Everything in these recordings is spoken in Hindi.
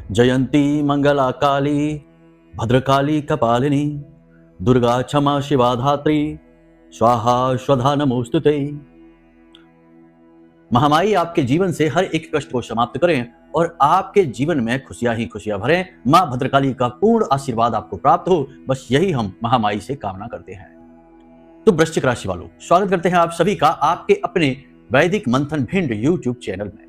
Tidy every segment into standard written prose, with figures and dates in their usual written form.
जयंती मंगला काली भद्रकाली कपालिनी दुर्गा क्षमा शिवा धात्री स्वाहा स्वधा नमोस्तुते। महामाई आपके जीवन से हर एक कष्ट को समाप्त करें और आपके जीवन में खुशियां ही खुशियां भरें। मां भद्रकाली का पूर्ण आशीर्वाद आपको प्राप्त हो, बस यही हम महामाई से कामना करते हैं। तो वृश्चिक राशि वालों, स्वागत करते हैं आप सभी का आपके अपने वैदिक मंथन भिंड यूट्यूब चैनल में।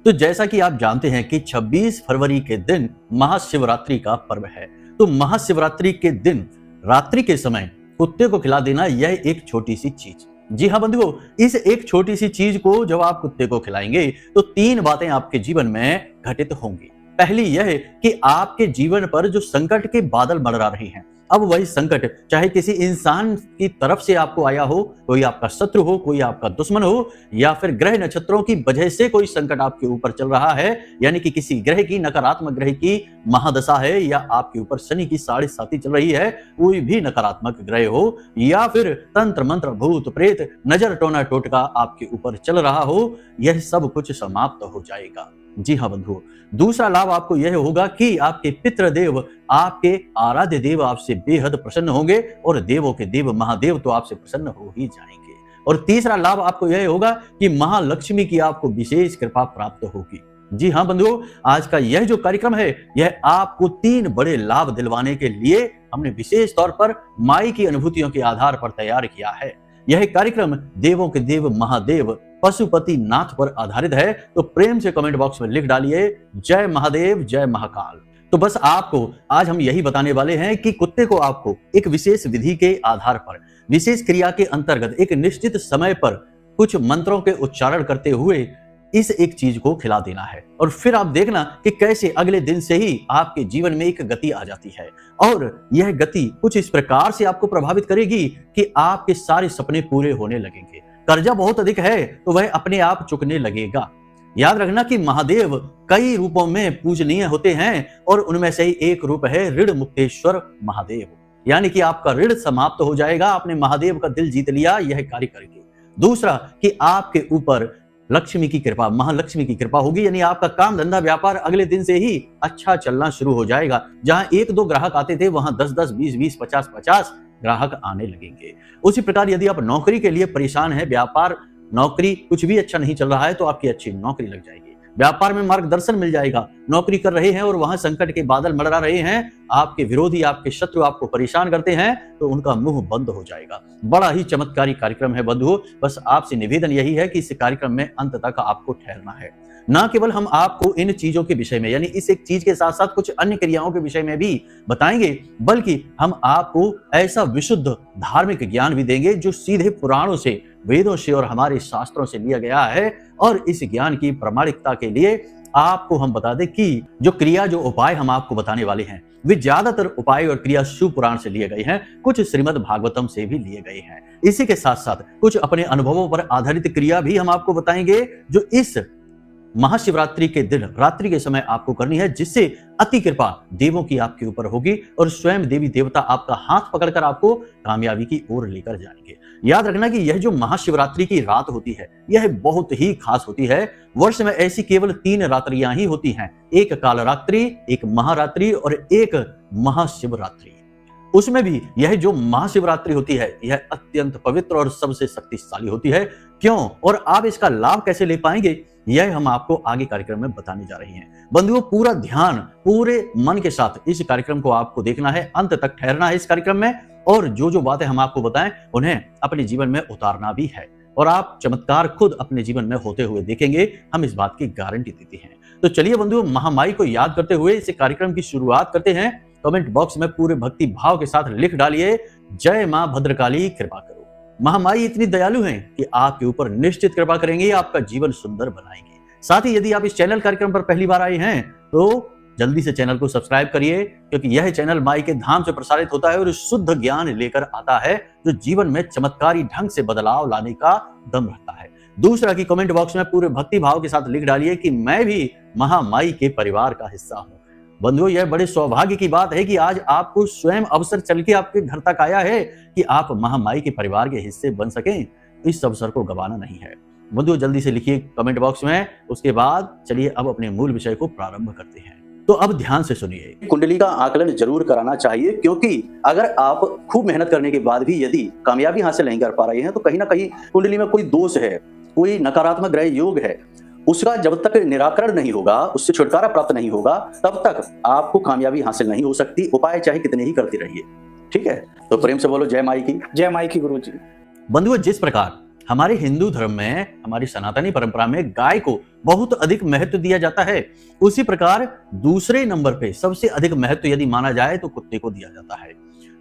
तो जैसा कि आप जानते हैं कि 26 फरवरी के दिन महाशिवरात्रि का पर्व है। तो महाशिवरात्रि के दिन रात्रि के समय कुत्ते को खिला देना यह एक छोटी सी चीज, जी हाँ बंधुओं, इस एक छोटी सी चीज को जब आप कुत्ते को खिलाएंगे तो 3 बातें आपके जीवन में घटित होंगी। पहली यह कि आपके जीवन पर जो संकट के बादल मंडरा रहे हैं, अब वही संकट चाहे किसी इंसान की तरफ से आपको आया हो, कोई आपका शत्रु हो, कोई आपका दुश्मन हो, या फिर ग्रह नक्षत्रों की वजह से कोई संकट आपके ऊपर चल रहा है, यानी कि किसी ग्रह की नकारात्मक ग्रह की महादशा है, या आपके ऊपर शनि की 7.5 चल रही है, कोई भी नकारात्मक ग्रह हो, या फिर तंत्र मंत्र भूत प्रेत नजर टोना टोटका आपके ऊपर चल रहा हो, यह सब कुछ समाप्त हो जाएगा। जी हाँ बंधुओं, दूसरा लाभ आपको यह होगा कि आपके पितृदेव, आपके आराध्य देव आपसे बेहद प्रसन्न होंगे और देवों के देव महादेव तो आपसे प्रसन्न हो ही जाएंगे। और तीसरा लाभ आपको यह होगा कि महालक्ष्मी की आपको विशेष कृपा प्राप्त होगी। जी हाँ बंधुओं, आज का यह जो कार्यक्रम है यह आपको 3 बड़े लाभ दिलवाने के लिए हमने विशेष तौर पर माई की अनुभूतियों के आधार पर तैयार किया है। यह कार्यक्रम देवों के देव महादेव पशुपति नाथ पर आधारित है। तो प्रेम से कमेंट बॉक्स में लिख डालिए जय महादेव जय महाकाल। तो बस आपको आज हम यही बताने वाले हैं कि कुत्ते को आपको एक विशेष विधि के आधार पर, विशेष क्रिया के अंतर्गत एक निश्चित समय पर कुछ मंत्रों के उच्चारण करते हुए इस एक चीज को खिला देना है, और फिर आप देखना कि कैसे अगले दिन से ही आपके जीवन में एक गति आ जाती है। और यह गति कुछ इस प्रकार से आपको प्रभावित करेगी कि आपके सारे सपने पूरे होने लगेंगे। कर्जा बहुत अधिक है तो वह अपने आप चुकने लगेगा। याद रखना कि महादेव कई रूपों में पूजनीय होते हैं और उनमें से ही एक रूप है ऋण मुक्तेश्वर महादेव, यानी कि आपका ऋण समाप्त हो जाएगा। आपने महादेव का दिल जीत लिया यह कार्य करके। दूसरा कि आपके ऊपर लक्ष्मी की कृपा, महालक्ष्मी की कृपा होगी, यानी आपका काम धंधा व्यापार अगले दिन से ही अच्छा चलना शुरू हो जाएगा। जहां 1-2 ग्राहक आते थे वहां 10-10, 20-20, 50-50 ग्राहक आने लगेंगे। उसी प्रकार यदि आप नौकरी के लिए परेशान है, व्यापार नौकरी कुछ भी अच्छा नहीं चल रहा है तो आपकी अच्छी नौकरी लग जाएगी। व्यापार में मार्गदर्शन मिल जाएगा। नौकरी कर रहे हैं और वहां संकट के बादल मंडरा रहे हैं, आपके विरोधी, आपके शत्रु आपको परेशान करते हैं, तो उनका मुंह बंद हो जाएगा। बड़ा ही चमत्कारी कार्यक्रम है बंधुओं। बस आपसे निवेदन यही है कि इस कार्यक्रम में अंत तक आपको ठहरना है। ना केवल हम आपको इन चीजों के विषय में, यानी इस एक चीज के साथ साथ कुछ अन्य क्रियाओं के विषय में भी बताएंगे, बल्कि हम आपको ऐसा विशुद्ध धार्मिक ज्ञान भी देंगे जो सीधे पुराणों से, वेदों से और हमारे शास्त्रों से लिया गया है। और इस ज्ञान की प्रामाणिकता के लिए आपको हम बता दें कि जो क्रिया, जो उपाय हम आपको बताने वाले हैं, वे ज्यादातर उपाय और क्रिया शिव पुराण से लिए गए हैं, कुछ श्रीमद् भागवतम से भी लिए गए हैं। इसी के साथ साथ कुछ अपने अनुभवों पर आधारित क्रिया भी हम आपको बताएंगे जो इस महाशिवरात्रि के दिन रात्रि के समय आपको करनी है, जिससे अति कृपा देवों की आपके ऊपर होगी और स्वयं देवी देवता आपका हाथ पकड़कर आपको कामयाबी की ओर लेकर जाएंगे। याद रखना कि यह जो महाशिवरात्रि की रात होती है यह बहुत ही खास होती है। वर्ष में ऐसी केवल 3 रात्रियां ही होती हैं, एक कालरात्रि, एक महारात्रि और एक महाशिवरात्रि। उसमें भी यह जो महाशिवरात्रि होती है यह अत्यंत पवित्र और सबसे शक्तिशाली होती है। क्यों और आप इसका लाभ कैसे ले पाएंगे, यह हम आपको आगे कार्यक्रम में बताने जा रहे हैं। बंधुओं, पूरा ध्यान, पूरे मन के साथ इस कार्यक्रम को आपको देखना है, अंत तक ठहरना है इस कार्यक्रम में, और जो बातें हम आपको बताएं उन्हें अपने जीवन में उतारना भी है, और आप चमत्कार खुद अपने जीवन में होते हुए देखेंगे, हम इस बात की गारंटी देते हैं। तो चलिए बंधुओं, महामाई को याद करते हुए इस कार्यक्रम की शुरुआत करते हैं। कमेंट बॉक्स में पूरे भक्ति भाव के साथ लिख डालिए जय मां भद्रकाली कृपा करो। महामाई इतनी दयालु हैं कि आपके ऊपर निश्चित कृपा करेंगे, आपका जीवन सुंदर बनाएंगे। साथ ही यदि आप इस चैनल कार्यक्रम पर पहली बार आए हैं तो जल्दी से चैनल को सब्सक्राइब करिए, क्योंकि यह चैनल माई के धाम से प्रसारित होता है और शुद्ध ज्ञान लेकर आता है जो जीवन में चमत्कारी ढंग से बदलाव लाने का दम रखता है। दूसरा कि कमेंट बॉक्स में पूरे भक्ति भाव के साथ लिख डालिए कि मैं भी महामाई के परिवार का हिस्सा हूं। बंधुओं, यह बड़े सौभाग्य की बात है कि आज आपको स्वयं अवसर चल के आपके घर तक आया है कि आप महामाई के परिवार के हिस्से बन सकें। इस अवसर को गंवाना नहीं है। बंधुओं, जल्दी से लिखिए कमेंट बॉक्स में। उसके बाद चलिए अब अपने मूल विषय को प्रारंभ करते हैं। तो अब ध्यान से सुनिए, कुंडली का आकलन जरूर कराना चाहिए, क्योंकि अगर आप खूब मेहनत करने के बाद भी यदि कामयाबी हासिल नहीं कर पा रहे हैं तो कहीं ना कहीं कुंडली में कोई दोष है, कोई नकारात्मक ग्रह योग है, उसका जब तक निराकरण नहीं होगा, उससे छुटकारा प्राप्त नहीं होगा, तब तक आपको कामयाबी हासिल नहीं हो सकती। उपाय चाहे कितने ही करते रहिए। ठीक है, तो प्रेम से बोलो जय माई की। जय माई की गुरुजी। बंधुओं, जिस प्रकार हमारे हिंदू धर्म में, हमारी सनातनी परंपरा में गाय को बहुत अधिक महत्व दिया जाता है, उसी प्रकार दूसरे नंबर पे सबसे अधिक महत्व यदि माना जाए तो कुत्ते को दिया जाता है।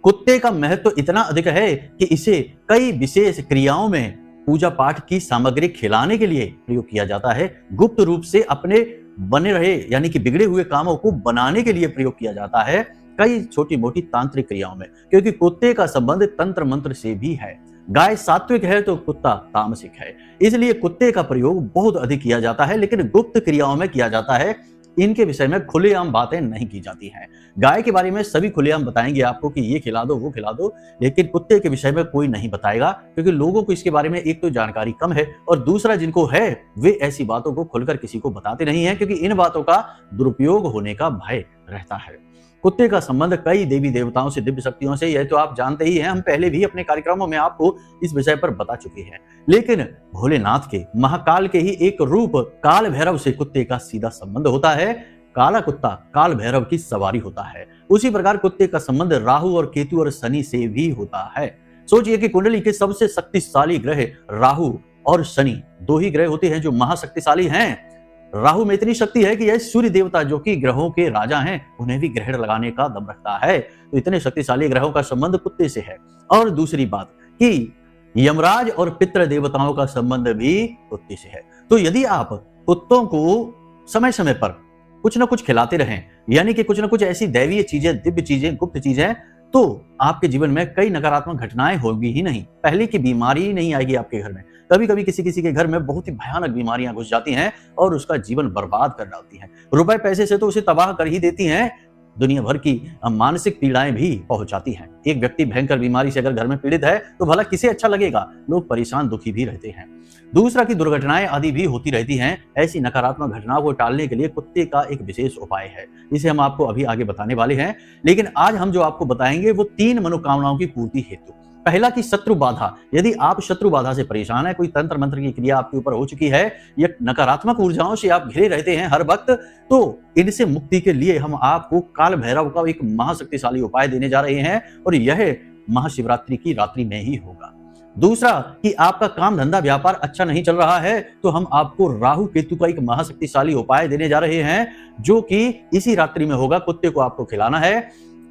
कुत्ते का महत्व इतना अधिक है कि इसे कई विशेष क्रियाओं में पूजा पाठ की सामग्री खिलाने के लिए प्रयोग किया जाता है। गुप्त रूप से अपने बने रहे यानी कि बिगड़े हुए कामों को बनाने के लिए प्रयोग किया जाता है कई छोटी मोटी तांत्रिक क्रियाओं में, क्योंकि कुत्ते का संबंध तंत्र मंत्र से भी है। गाय सात्विक है तो कुत्ता तामसिक है, इसलिए कुत्ते का प्रयोग बहुत अधिक किया जाता है, लेकिन गुप्त क्रियाओं में किया जाता है। इनके विषय में खुलेआम बातें नहीं की जाती हैं। गाय के बारे में सभी खुलेआम बताएंगे आपको कि ये खिला दो वो खिला दो, लेकिन कुत्ते के विषय में कोई नहीं बताएगा, क्योंकि लोगों को इसके बारे में एक तो जानकारी कम है और दूसरा जिनको है वे ऐसी बातों को खुलकर किसी को बताते नहीं है, क्योंकि इन बातों का दुरुपयोग होने का भय रहता है। कुत्ते का संबंध कई देवी देवताओं से, दिव्य शक्तियों से, यह तो आप जानते ही हैं। हम पहले भी अपने कार्यक्रमों में आपको इस विषय पर बता चुके हैं। लेकिन भोलेनाथ के, महाकाल के ही एक रूप काल भैरव से कुत्ते का सीधा संबंध होता है। काला कुत्ता काल भैरव की सवारी होता है। उसी प्रकार कुत्ते का संबंध राहु और केतु और शनि से भी होता है। सोचिए कि कुंडली के सबसे शक्तिशाली ग्रह राहु और शनि, दो ही ग्रह होते हैं जो महाशक्तिशाली हैं। राहु में इतनी शक्ति है कि यह सूर्य देवता जो कि ग्रहों के राजा हैं, उन्हें भी ग्रहण लगाने का दम रखता है। तो इतने शक्तिशाली ग्रहों का संबंध कुत्ते से है। और दूसरी बात कि यमराज और पितृ देवताओं का संबंध भी कुत्ते से है। तो यदि आप कुत्तों को समय समय पर कुछ न कुछ खिलाते रहें, यानी कि कुछ न कुछ ऐसी दैवीय चीजें, दिव्य चीजें, गुप्त चीजें, तो आपके जीवन में कई नकारात्मक घटनाएं होगी ही नहीं। पहले की बीमारी ही नहीं आएगी आपके घर में। कभी कभी किसी किसी के घर में बहुत ही भयानक बीमारियां घुस जाती हैं और उसका जीवन बर्बाद कर डालती हैं। रुपए पैसे से तो उसे तबाह कर ही देती हैं, दुनिया भर की मानसिक पीड़ाएं भी पहुंचाती हैं। एक व्यक्ति भयंकर बीमारी से अगर घर में पीड़ित है तो भला किसे अच्छा लगेगा? लोग परेशान, दुखी भी रहते हैं। दूसरा की दुर्घटनाएं आदि भी होती रहती हैं। ऐसी नकारात्मक घटनाओं को टालने के लिए कुत्ते का एक विशेष उपाय है, जिसे हम आपको अभी आगे बताने वाले हैं। लेकिन आज हम जो आपको बताएंगे वो 3 मनोकामनाओं की पूर्ति हेतु। पहला की शत्रु बाधा। यदि आप शत्रु बाधा से परेशान है, कोई तंत्र मंत्र की क्रिया आपके ऊपर हो चुकी है या नकारात्मक ऊर्जाओं से आप घिरे रहते हैं हर वक्त, तो इनसे मुक्ति के लिए हम आपको काल भैरव का एक महाशक्तिशाली उपाय देने जा रहे हैं और यह महाशिवरात्रि की रात्रि में ही होगा। दूसरा कि आपका काम धंधा व्यापार अच्छा नहीं चल रहा है, तो हम आपको राहु केतु का एक महाशक्तिशाली उपाय देने जा रहे हैं, जो कि इसी रात्रि में होगा। कुत्ते को आपको खिलाना है।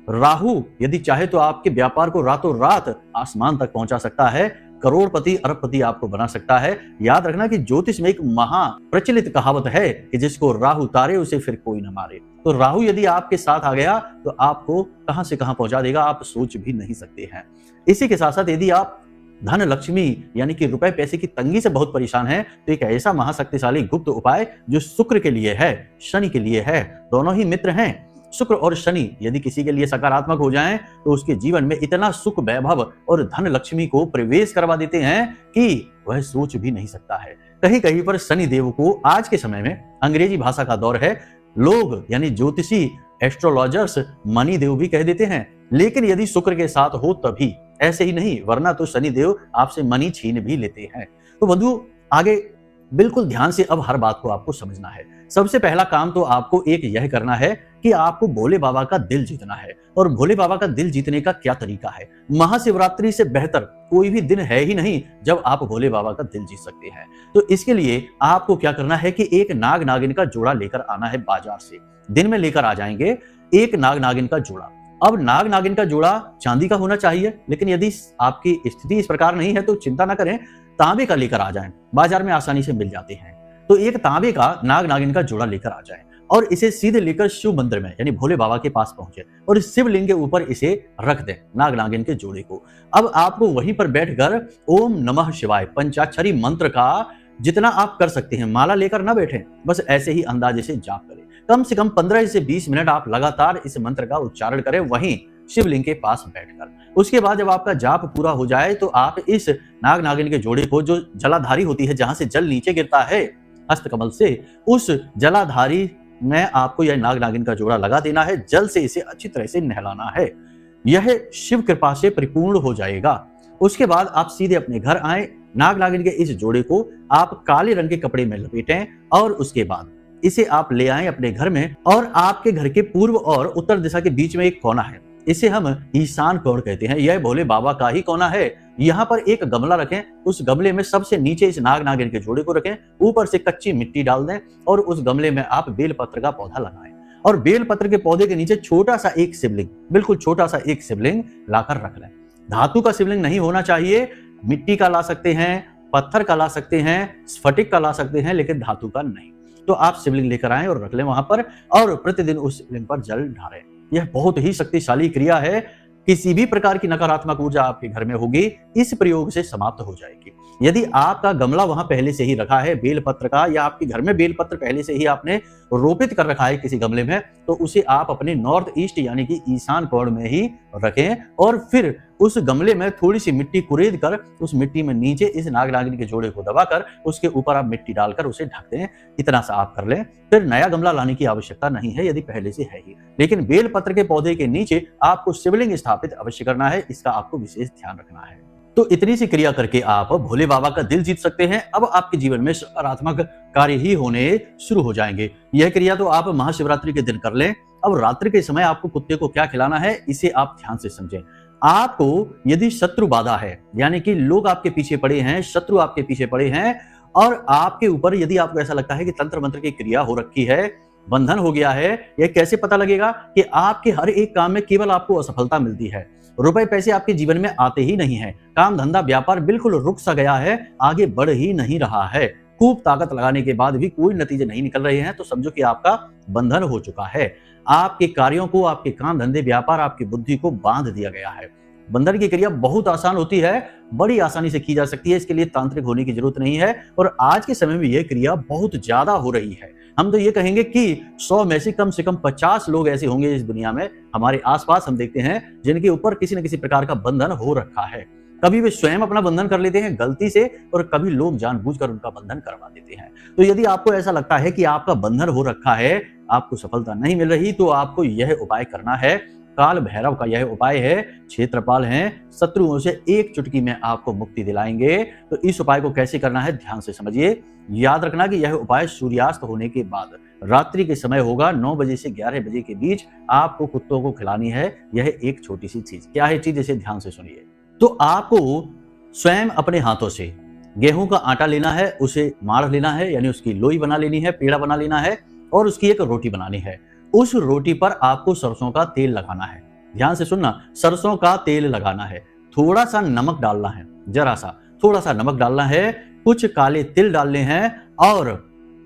राहु यदि चाहे तो आपके व्यापार को रातों रात आसमान तक पहुंचा सकता है, करोड़पति अरबपति आपको बना सकता है। याद रखना कि ज्योतिष में एक महा प्रचलित कहावत है कि जिसको राहु तारे उसे फिर कोई न मारे। तो राहु यदि आपके साथ आ गया तो आपको कहां से कहां पहुंचा देगा, आप सोच भी नहीं सकते हैं। इसी के साथ साथ यदि आप धन लक्ष्मी यानी कि रुपए पैसे की तंगी से बहुत परेशान हैं, तो एक ऐसा महाशक्तिशाली गुप्त उपाय जो शुक्र के लिए है, शनि के लिए है, दोनों ही मित्र हैं। शुक्र और शनि यदि किसी के लिए सकारात्मक हो जाएं, तो उसके जीवन में इतना सुख, वैभव और धन लक्ष्मी को प्रवेश करवा देते हैं कि वह सोच भी नहीं सकता है। कहीं कहीं पर शनि देव को आज के समय में, अंग्रेजी भाषा का दौर है, लोग यानी ज्योतिषी, एस्ट्रोलॉजर्स मनी देव भी कह देते हैं। लेकिन यदि शुक्र के साथ हो तभी, ऐसे ही नहीं, वरना तो शनि देव आपसे मनी छीन भी लेते हैं। तो बंधु, आगे बिल्कुल ध्यान से अब हर बात को आपको समझना है। सबसे पहला काम तो आपको एक यह करना है कि आपको भोले बाबा का दिल जीतना है। और भोले बाबा का दिल जीतने का क्या तरीका है? महाशिवरात्रि से बेहतर कोई भी दिन है ही नहीं जब आप भोले बाबा का दिल जीत सकते हैं। तो इसके लिए आपको क्या करना है कि एक नाग नागिन का जोड़ा लेकर आना है बाजार से। दिन में लेकर आ जाएंगे एक नाग नागिन का जोड़ा। अब नाग नागिन का जोड़ा चांदी का होना चाहिए, लेकिन यदि आपकी स्थिति इस प्रकार नहीं है तो चिंता ना करें, तांबे का लेकर आ जाएं, बाजार में आसानी से मिल जाते हैं। तो एक तांबे का नाग नागिन का जोड़ा लेकर आ जाएं और इसे सीधे लेकर शिव मंदिर में यानी भोले बाबा के पास पहुंचे और शिवलिंग के ऊपर इसे रख दें, नाग नागिन के जोड़े को। अब आपको वहीं पर बैठकर ओम नमः शिवाय पंचाक्षरी मंत्र का जितना आप कर सकते हैं, माला लेकर ना बैठें, बस ऐसे ही अंदाजे से जाप करें। कम से कम 15 से 20 मिनट आप लगातार इस मंत्र का उच्चारण करें वहीं शिवलिंग के पास बैठकर। उसके बाद जब आपका जाप पूरा हो जाए तो आप इस नाग नागिन के जोड़े को, जो जलाधारी होती है, जहां से जल नीचे गिरता है हस्तकमल से, उस जलाधारी में आपको यह नाग नागिन का जोड़ा लगा देना है, जल से इसे अच्छी तरह से नहलाना है। यह शिव कृपा से परिपूर्ण हो जाएगा। उसके बाद आप सीधे अपने घर आए, नाग नागिन के इस जोड़े को आप काले रंग के कपड़े में लपेटें और उसके बाद इसे आप ले आएं अपने घर में, और आपके घर के पूर्व और उत्तर दिशा के बीच में एक कोना है, इसे हम ईशान कोण कहते हैं। यह भोले बाबा का ही कोना है। यहाँ पर एक गमला रखें, उस गमले में सबसे नीचे इस नाग नागिन के जोड़े को रखें, ऊपर से कच्ची मिट्टी डाल दें और उस गमले में आप बेलपत्र का पौधा लगाएं और बेलपत्र के पौधे के नीचे छोटा सा एक शिवलिंग, बिल्कुल छोटा सा एक शिवलिंग लाकर रख लें। धातु का शिवलिंग नहीं होना चाहिए, मिट्टी का ला सकते हैं, पत्थर का ला सकते हैं, स्फटिक का ला सकते हैं, लेकिन धातु का नहीं। तो आप शिवलिंग लेकर आएं और रख लें वहां पर, और प्रतिदिन उस शिवलिंग पर जल ढारें। यह बहुत ही शक्तिशाली क्रिया है। किसी भी प्रकार की नकारात्मक ऊर्जा आपके घर में होगी, इस प्रयोग से समाप्त हो जाएगी। यदि आपका गमला वहां पहले से ही रखा है बेलपत्र का, या आपके घर में बेलपत्र पहले से ही आपने रोपित कर रखा है किसी गमले में, तो उसे आप अपने नॉर्थ ईस्ट यानी कि ईशान कोण में ही रखें और फिर उस गमले में थोड़ी सी मिट्टी कुरेद कर उस मिट्टी में नीचे इस नाग नागिन के जोड़े को दबाकर उसके ऊपर आप मिट्टी डालकर उसे ढक दें। इतना सा आप कर लें, फिर नया गमला लाने की आवश्यकता नहीं है यदि पहले से है ही। लेकिन बेलपत्र के पौधे के नीचे आपको शिवलिंग स्थापित अवश्य करना है, इसका आपको विशेष ध्यान रखना है। तो इतनी सी क्रिया करके आप भोले बाबा का दिल जीत सकते हैं। अब आपके जीवन में सकारात्मक कार्य ही होने शुरू हो जाएंगे। यह क्रिया तो आप महाशिवरात्रि के दिन कर लें। अब रात्रि के समय आपको कुत्ते को क्या खिलाना है, इसे आप ध्यान से समझें। आपको यदि शत्रु बाधा है, यानी कि लोग आपके पीछे पड़े हैं, शत्रु आपके पीछे पड़े हैं, और आपके ऊपर यदि आपको ऐसा लगता है कि तंत्र मंत्र की क्रिया हो रखी है, बंधन हो गया है, यह कैसे पता लगेगा कि आपके हर एक काम में केवल आपको असफलता मिलती है, रुपए पैसे आपके जीवन में आते ही नहीं है, काम धंधा व्यापार बिल्कुल रुक सा गया है, आगे बढ़ ही नहीं रहा है, खूब ताकत लगाने के बाद भी कोई नतीजे नहीं निकल रहे हैं, तो समझो कि आपका बंधन हो चुका है। आपके कार्यों को, आपके काम धंधे व्यापार, आपकी बुद्धि को बांध दिया गया है। बंधन की क्रिया बहुत आसान होती है, बड़ी आसानी से की जा सकती है, इसके लिए तांत्रिक होने की जरूरत नहीं है, और आज के समय में यह क्रिया बहुत ज्यादा हो रही है। हम तो ये कहेंगे कि 100 में से कम 50 लोग ऐसे होंगे इस दुनिया में, हमारे आसपास हम देखते हैं, जिनके ऊपर किसी न किसी प्रकार का बंधन हो रखा है। कभी वे स्वयं अपना बंधन कर लेते हैं गलती से, और कभी लोग जानबूझकर उनका बंधन करवा देते हैं। तो यदि आपको ऐसा लगता है कि आपका बंधन हो रखा है, आपको सफलता नहीं मिल रही, तो आपको यह उपाय करना है। काल भैरव का यह उपाय है। क्षेत्रपाल हैं, शत्रुओं से एक चुटकी में आपको मुक्ति दिलाएंगे। तो इस उपाय को कैसे करना है ध्यान से समझिए। याद रखना कि यह उपाय सूर्यास्त होने के बाद रात्रि के समय होगा, 9 बजे से 11 बजे के बीच आपको कुत्तों को खिलानी है। यह एक छोटी सी चीज, क्या है चीज, इसे ध्यान से सुनिए। तो आपको स्वयं अपने हाथों से गेहूं का आटा लेना है, उसे माड़ लेना है, यानी उसकी लोई बना लेनी है, पेड़ा बना लेना है, और उसकी एक रोटी बनानी है। उस रोटी पर आपको सरसों का तेल लगाना है। ध्यान से सुनना, सरसों का तेल लगाना है। थोड़ा सा नमक डालना है, जरा सा थोड़ा सा नमक डालना है, कुछ काले तिल डालने हैं, और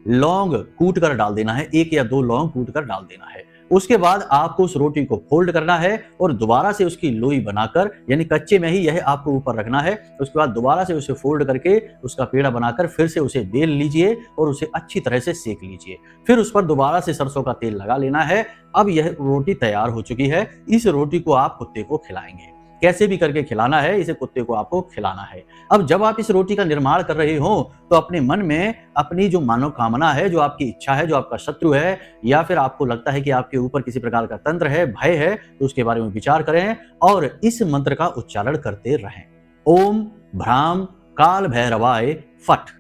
लौंग कूट कर डाल देना है, 1 या 2 लौंग कूट कर डाल देना है। उसके बाद आपको उस रोटी को फोल्ड करना है और दोबारा से उसकी लोई बनाकर, यानी कच्चे में ही यह आपको ऊपर रखना है। उसके बाद दोबारा से उसे फोल्ड करके उसका पेड़ा बनाकर फिर से उसे बेल लीजिए और उसे अच्छी तरह से सेक लीजिए। फिर उस पर दोबारा से सरसों का तेल लगा लेना है। अब यह रोटी तैयार हो चुकी है। इस रोटी को आप कुत्ते को खिलाएंगे। कैसे भी करके खिलाना है, इसे कुत्ते को आपको खिलाना है। अब जब आप इस रोटी का निर्माण कर रहे हो, तो अपने मन में अपनी जो मनोकामना है, जो आपकी इच्छा है, जो आपका शत्रु है, या फिर आपको लगता है कि आपके ऊपर किसी प्रकार का तंत्र है, भय है, तो उसके बारे में विचार करें और इस मंत्र का उच्चारण करते रहें। ओम भ्राम काल भैरवाय फट।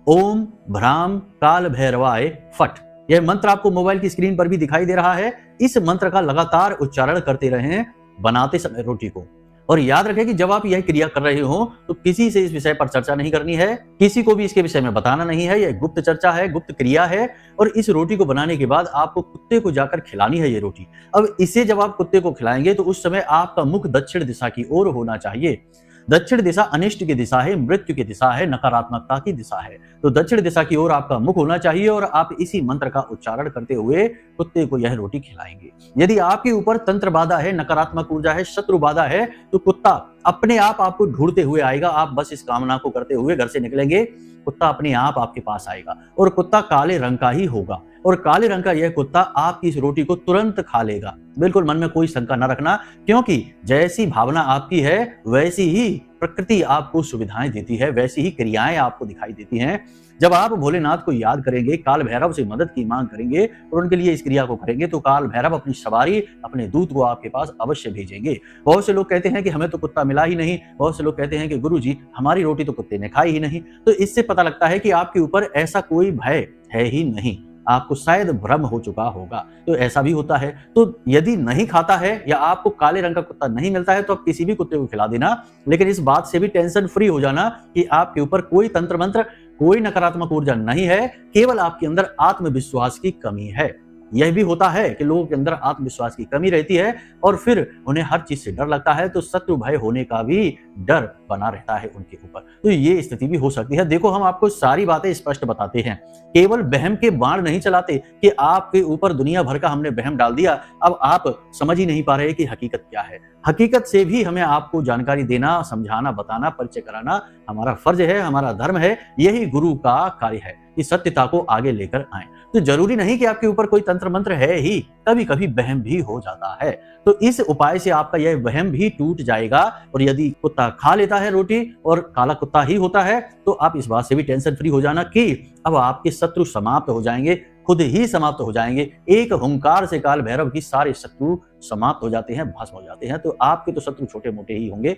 ओम भ्राम काल भैरवाय फट। यह मंत्र आपको मोबाइल की स्क्रीन पर भी दिखाई दे रहा है। इस मंत्र का लगातार उच्चारण करते रहें बनाते समय रोटी को। और याद रखें कि जब आप यह क्रिया कर रहे हो, तो किसी से इस विषय पर चर्चा नहीं करनी है, किसी को भी इसके विषय में बताना नहीं है। यह गुप्त चर्चा है, गुप्त क्रिया है। और इस रोटी को बनाने के बाद आपको कुत्ते को जाकर खिलानी है ये रोटी। अब इसे जब आप कुत्ते को खिलाएंगे, तो उस समय आपका मुख दक्षिण दिशा की ओर होना चाहिए। दक्षिण दिशा अनिष्ट की दिशा है, मृत्यु की दिशा है, नकारात्मकता की दिशा है। तो दक्षिण दिशा की ओर आपका मुख होना चाहिए और आप इसी मंत्र का उच्चारण करते हुए कुत्ते को यह रोटी खिलाएंगे। यदि आपके ऊपर तंत्र बाधा है, नकारात्मक ऊर्जा है, शत्रु बाधा है, तो कुत्ता अपने आप आपको ढूंढते हुए आएगा। आप बस इस कामना को करते हुए घर से निकलेंगे, कुत्ता अपने आप आपके पास आएगा। और कुत्ता काले रंग का ही होगा, और काले रंग का यह कुत्ता आपकी इस रोटी को तुरंत खा लेगा। बिल्कुल मन में कोई शंका न रखना, क्योंकि जैसी भावना आपकी है, वैसी ही प्रकृति आपको सुविधाएं देती है, वैसी ही क्रियाएं आपको दिखाई देती हैं। जब आप भोलेनाथ को याद करेंगे, काल भैरव से मदद की मांग करेंगे और उनके लिए इस क्रिया को करेंगे, तो काल भैरव अपनी सवारी, अपने दूत को आपके पास अवश्य भेजेंगे। बहुत से लोग कहते हैं कि हमें तो कुत्ता मिला ही नहीं, बहुत से लोग कहते हैं कि गुरुजी हमारी रोटी तो कुत्ते ने खाई ही नहीं। तो इससे पता लगता है कि आपके ऊपर ऐसा कोई भय है ही नहीं, आपको शायद भ्रम हो चुका होगा। तो ऐसा भी होता है। तो यदि नहीं खाता है या आपको काले रंग का कुत्ता नहीं मिलता है तो आप किसी भी कुत्ते को खिला देना, लेकिन इस बात से भी टेंशन फ्री हो जाना कि आपके ऊपर कोई तंत्र मंत्र, कोई नकारात्मक ऊर्जा नहीं है, केवल आपके अंदर आत्मविश्वास की कमी है। यह भी होता है कि लोगों के अंदर आत्मविश्वास की कमी रहती है और फिर उन्हें हर चीज से डर लगता है, तो शत्रु भय होने का भी डर बना रहता है उनके ऊपर। तो ये स्थिति भी हो सकती है। देखो, हम आपको सारी बातें स्पष्ट बताते हैं, केवल वहम के बाण नहीं चलाते कि आपके ऊपर दुनिया भर का हमने वहम डाल दिया, अब आप समझ ही नहीं पा रहे कि हकीकत क्या है। हकीकत से भी हमें आपको जानकारी देना, समझाना, बताना, परिचय कराना हमारा फर्ज है, हमारा धर्म है। यही गुरु का कार्य है कि सत्यता को आगे लेकर आए। तो जरूरी नहीं कि आपके ऊपर कोई तंत्र मंत्र है ही, कभी कभी वहम भी हो जाता है। तो इस उपाय से आपका यह वहम भी टूट जाएगा। और यदि कुत्ता खा लेता है रोटी और काला कुत्ता ही होता है, तो आप इस बात से भी टेंशन फ्री हो जाना कि अब आपके शत्रु समाप्त हो जाएंगे, खुद ही समाप्त हो जाएंगे। एक हुंकार से काल भैरव की सारे शत्रु समाप्त हो जाते हैं, भस्म हो जाते हैं। तो आपके तो शत्रु छोटे मोटे ही होंगे,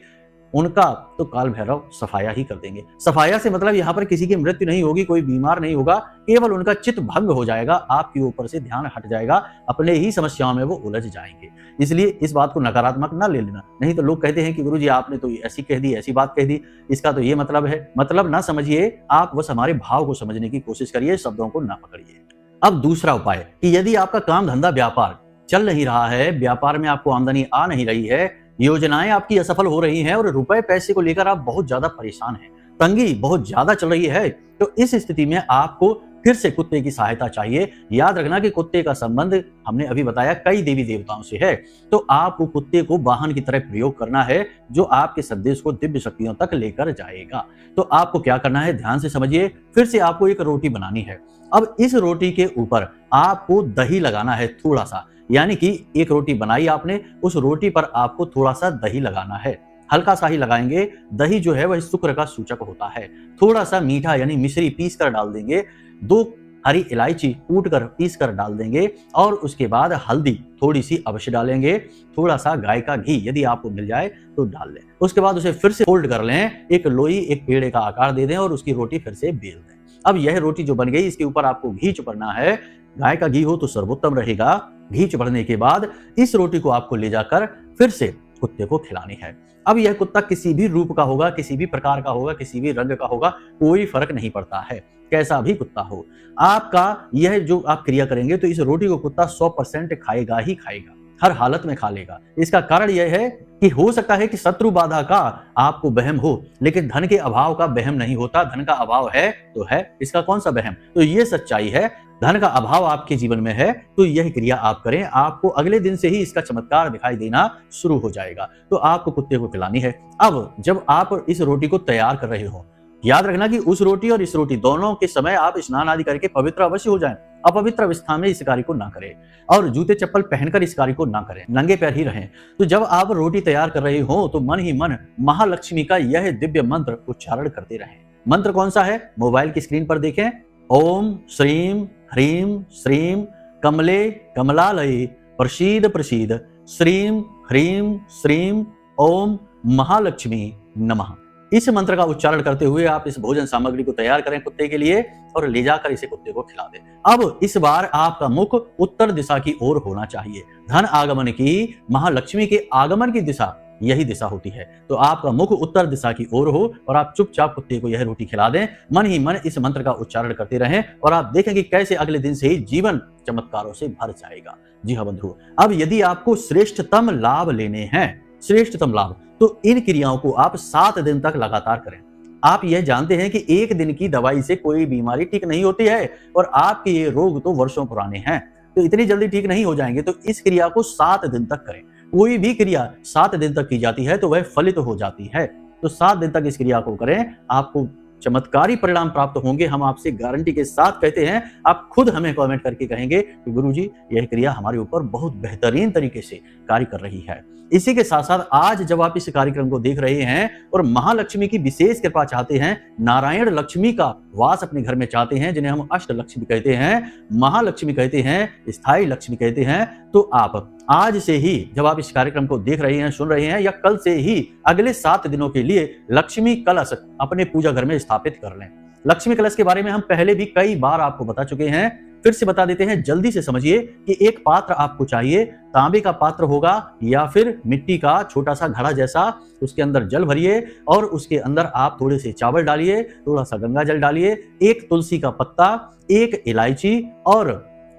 उनका तो काल भैरव सफाया ही कर देंगे। सफाया से मतलब यहाँ पर किसी की मृत्यु नहीं होगी, कोई बीमार नहीं होगा, केवल उनका चित्त भंग हो जाएगा, आपके ऊपर से ध्यान हट जाएगा, अपने ही समस्याओं में वो उलझ जाएंगे। इसलिए इस बात को नकारात्मक ना ले लेना। नहीं तो लोग कहते हैं कि गुरुजी आपने तो ऐसी कह दी, ऐसी बात कह दी, इसका तो ये मतलब है। मतलब ना समझिए, आप बस हमारे भाव को समझने की कोशिश करिए, शब्दों को ना पकड़िए। अब दूसरा उपाय कि यदि आपका काम धंधा व्यापार चल नहीं रहा है, व्यापार में आपको आमदनी आ नहीं रही है, योजनाएं आपकी असफल हो रही हैं और रुपए पैसे को लेकर आप बहुत ज्यादा परेशान हैं, तंगी बहुत ज्यादा चल रही है, तो इस स्थिति में आपको फिर से कुत्ते की सहायता चाहिए। याद रखना कि कुत्ते का संबंध हमने अभी बताया कई देवी देवताओं से है। तो आपको कुत्ते को वाहन की तरह प्रयोग करना है, जो आपके संदेश को दिव्य शक्तियों तक लेकर जाएगा। तो आपको क्या करना है, ध्यान से समझिए। फिर से आपको एक रोटी बनानी है। अब इस रोटी के ऊपर आपको दही लगाना है थोड़ा सा, यानी कि एक रोटी बनाई आपने, उस रोटी पर आपको थोड़ा सा दही लगाना है, हल्का सा ही लगाएंगे। दही जो है वह शुक्र का सूचक होता है। थोड़ा सा मीठा यानी मिश्री पीस कर डाल देंगे, 2 हरी इलायची कूट कर पीस कर डाल देंगे और उसके बाद हल्दी थोड़ी सी अवश्य डालेंगे, थोड़ा सा गाय का घी यदि आपको मिल जाए तो डाल लें। उसके बाद उसे फिर से फोल्ड कर लें, एक लोई, एक पेड़े का आकार दे दें और उसकी रोटी फिर से बेल दें। अब यह रोटी जो बन गई, इसके ऊपर आपको घी चिपड़ना है। गाय का घी हो तो सर्वोत्तम रहेगा। घी चिपड़ने के बाद इस रोटी को आपको ले जाकर फिर से कुत्ते को खिलानी है। अब यह कुत्ता किसी भी रूप का होगा, किसी भी प्रकार का होगा, किसी भी रंग का होगा, कोई फर्क नहीं पड़ता है, कैसा भी कुत्ता हो। आपका यह जो आप क्रिया करेंगे तो इस रोटी को कुत्ता 100% खाएगा ही खाएगा, हर हालत में खा लेगा। इसका कारण यह है कि हो सकता है कि शत्रु बाधा का आपको वहम हो, लेकिन धन के अभाव का वहम नहीं होता। धन का अभाव है तो है, इसका कौन सा वहम। तो ये सच्चाई है, धन का अभाव आपके जीवन में है तो यह क्रिया आप करें, आपको अगले दिन से ही इसका चमत्कार दिखाई देना शुरू हो जाएगा। तो आपको कुत्ते को खिलानी है। अब जब आप इस रोटी को तैयार कर रहे हो, याद रखना कि उस रोटी और इस रोटी दोनों के समय आप स्नान आदि करके पवित्र अवश्य हो जाएं। अपवित्र अवस्था में इस कार्य को ना करें और जूते चप्पल पहनकर इस कार्य को ना करें, नंगे पैर ही रहें। तो जब आप रोटी तैयार कर रहे हो तो मन ही मन महालक्ष्मी का यह दिव्य मंत्र उच्चारण करते रहें। मंत्र कौन सा है, मोबाइल की स्क्रीन पर देखें। ओम श्रीम ह्रीम श्रीम कमले कमलालये प्रसीद प्रसीद श्रीम ह्रीम श्रीम ओम महालक्ष्मी नमः। इस मंत्र का उच्चारण करते हुए आप इस भोजन सामग्री को तैयार करें कुत्ते के लिए और ले जाकर इसे कुत्ते को खिला दें। अब इस बार आपका मुख उत्तर दिशा की ओर होना चाहिए। धन आगमन की, महालक्ष्मी के आगमन की दिशा यही दिशा होती है। तो आपका मुख उत्तर दिशा की ओर हो और आप चुपचाप कुत्ते को यह रोटी खिला दें। मन ही मन इस मंत्र का उच्चारण करते रहें और आप देखेंगे कैसे अगले दिन से ही जीवन चमत्कारों से भर जाएगा। जी हाँ बंधु, अब यदि आपको श्रेष्ठतम लाभ लेने हैं, श्रेष्ठतम लाभ, तो इन क्रियाओं को आप 7 दिन तक लगातार करें। आप यह जानते हैं कि एक दिन की दवाई से कोई बीमारी ठीक नहीं होती है और आपके ये रोग तो वर्षों पुराने हैं, तो इतनी जल्दी ठीक नहीं हो जाएंगे। तो इस क्रिया को 7 दिन तक करें। कोई भी क्रिया 7 दिन तक की जाती है तो वह फलित हो जाती है। तो 7 दिन तक इस क्रिया को करें, आपको चमत्कारी परिणाम प्राप्त होंगे। हम आपसे गारंटी के साथ कहते हैं। आप खुद हमें कमेंट करके कहेंगे कि गुरुजी यह क्रिया हमारे ऊपर बहुत बेहतरीन तरीके से कार्य कर रही है। इसी के साथ साथ आज जब आप इस कार्यक्रम को देख रहे हैं और महालक्ष्मी की विशेष कृपा चाहते हैं, नारायण लक्ष्मी का वास अपने घर में चाहते हैं, जिन्हें हम अष्ट लक्ष्मी कहते हैं, महालक्ष्मी कहते हैं, स्थायी लक्ष्मी कहते हैं, तो आप आज से ही जब आप इस कार्यक्रम को देख रहे हैं, सुन रहे हैं, या कल से ही अगले 7 दिनों के लिए लक्ष्मी कलश अपने पूजा घर में स्थापित कर लें। लक्ष्मी कलश के बारे में हम पहले भी कई बार आपको बता चुके हैं, फिर से बता देते हैं। जल्दी से समझिए कि एक पात्र आपको चाहिए, तांबे का पात्र होगा या फिर मिट्टी का छोटा सा घड़ा जैसा, उसके अंदर जल भरिए और उसके अंदर आप थोड़े से चावल डालिए, थोड़ा सा गंगा जल डालिए, एक तुलसी का पत्ता, एक इलायची और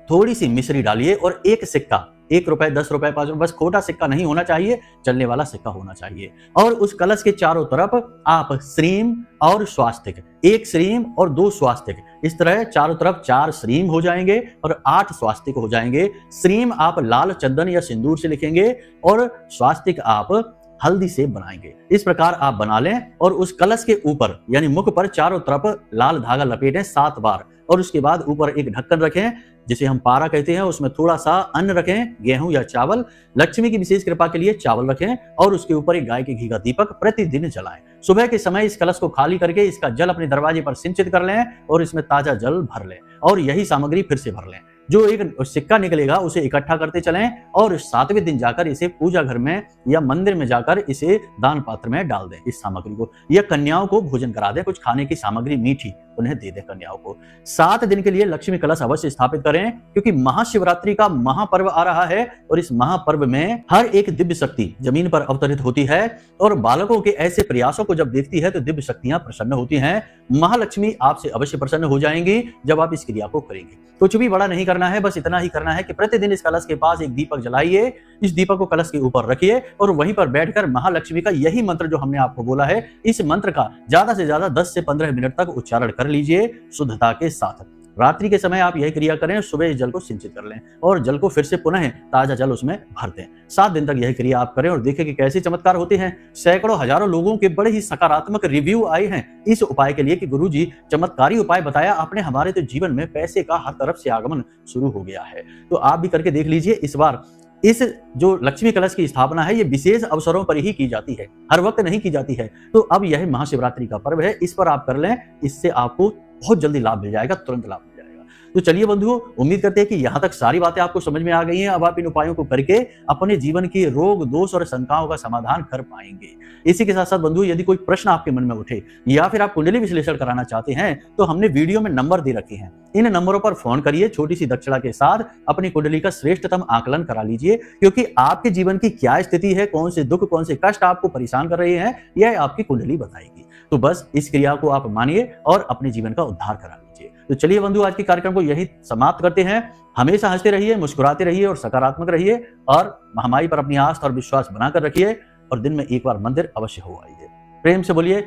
थोड़ी सी मिश्री डालिए और एक सिक्का, 1 रुपए, 10 रुपए, 5 रुपए, बस खोटा सिक्का नहीं होना चाहिए, चलने वाला सिक्का होना चाहिए। और उस कलश के चारों तरफ आप श्रीम और स्वास्तिक, 1 श्रीम और 2 स्वास्तिक, इस तरह चारों तरफ 4 श्रीम हो जाएंगे और 8 स्वास्तिक हो जाएंगे। श्रीम आप लाल चंदन या सिंदूर से लिखेंगे और स्वास्तिक आप हल्दी से बनाएंगे। इस प्रकार आप बना लें और उस कलश के ऊपर यानी मुख पर चारों तरफ लाल धागा लपेटें 7 बार और उसके बाद ऊपर एक ढक्कन रखें, जिसे हम पारा कहते हैं, उसमें थोड़ा सा अन्न रखें, गेहूं या चावल। लक्ष्मी की विशेष कृपा के लिए चावल रखें और उसके ऊपर एक गाय के घी का दीपक प्रतिदिन जलाएं। सुबह के समय इस कलश को खाली करके इसका जल अपने दरवाजे पर सिंचित कर लें और इसमें ताजा जल भर लें और यही सामग्री फिर से भर लें। जो एक सिक्का निकलेगा उसे इकट्ठा करते चलें और 7वें दिन जाकर इसे पूजा घर में या मंदिर में जाकर इसे दान पात्र में डाल दें। इस सामग्री को या कन्याओं को भोजन करा दें, कुछ खाने की सामग्री मीठी उन्हें दे दें कन्याओं को। 7 दिन के लिए लक्ष्मी कलश अवश्य स्थापित करें, क्योंकि महाशिवरात्रि का महापर्व आ रहा है और इस महापर्व में हर एक दिव्य शक्ति जमीन पर अवतरित होती है और बालकों के ऐसे प्रयासों को जब देखती है तो दिव्य शक्तियां प्रसन्न होती हैं। महालक्ष्मी आपसे अवश्य प्रसन्न हो जाएंगी जब आप इस क्रिया को करेंगे। कुछ भी बड़ा नहीं करना है, बस इतना ही करना है कि प्रतिदिन इस कलश के पास एक दीपक जलाइए, इस दीपक को कलश के ऊपर रखिए और वहीं पर बैठकर महालक्ष्मी का यही मंत्र जो हमने आपको बोला है, इस मंत्र का ज्यादा से ज्यादा 10 से 15 मिनट तक उच्चारण कर लीजिए शुद्धता के साथ। रात्रि के समय आप यही क्रिया करें, सुबह इस जल को सिंचित कर लें और जल को फिर से पुनः ताजा जल उसमें भर दें। 7 दिन तक यही क्रिया आप करें और देखें कि कैसे चमत्कार होते हैं। सैकड़ों हजारों लोगों के बड़े ही सकारात्मक रिव्यू आए हैं इस उपाय के लिए कि गुरुजी चमत्कारी उपाय बताया आपने, हमारे तो जीवन में पैसे का हर तरफ से आगमन शुरू हो गया है। तो आप भी करके देख लीजिए। इस बार इस जो लक्ष्मी कलश की स्थापना है ये विशेष अवसरों पर ही की जाती है, हर वक्त नहीं की जाती है। तो अब यह महाशिवरात्रि का पर्व है, इस पर आप कर लें, इससे आपको बहुत जल्दी लाभ मिल जाएगा, तुरंत लाभ मिल जाएगा। तो चलिए बंधुओं, उम्मीद करते हैं कि यहाँ तक सारी बातें आपको समझ में आ गई हैं। अब आप इन उपायों को करके अपने जीवन की रोग, दोष और शंकाओं का समाधान कर पाएंगे। इसी के साथ साथ बंधुओं, यदि कोई प्रश्न आपके मन में उठे या फिर आप कुंडली विश्लेषण कराना चाहते हैं तो हमने वीडियो में नंबर दे रखे हैं, इन नंबरों पर फोन करिए, छोटी सी दक्षिणा के साथ अपनी कुंडली का श्रेष्ठतम आकलन करा लीजिए, क्योंकि आपके जीवन की क्या स्थिति है, कौन से दुख, कौन से कष्ट आपको परेशान कर रहे हैं, यह आपकी कुंडली बताएगी। तो बस इस क्रिया को आप मानिए और अपने जीवन का उद्धार करा लीजिए। तो चलिए बंधु, आज के कार्यक्रम को यही समाप्त करते हैं। हमेशा हंसते रहिए, मुस्कुराते रहिए और सकारात्मक रहिए और महामाई पर अपनी आस्था और विश्वास बनाकर रखिए और दिन में एक बार मंदिर अवश्य हो आइए। प्रेम से बोलिए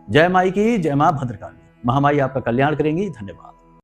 जय माई की, जय मां भद्रकाली। महामाई आपका कल्याण करेंगी। धन्यवाद।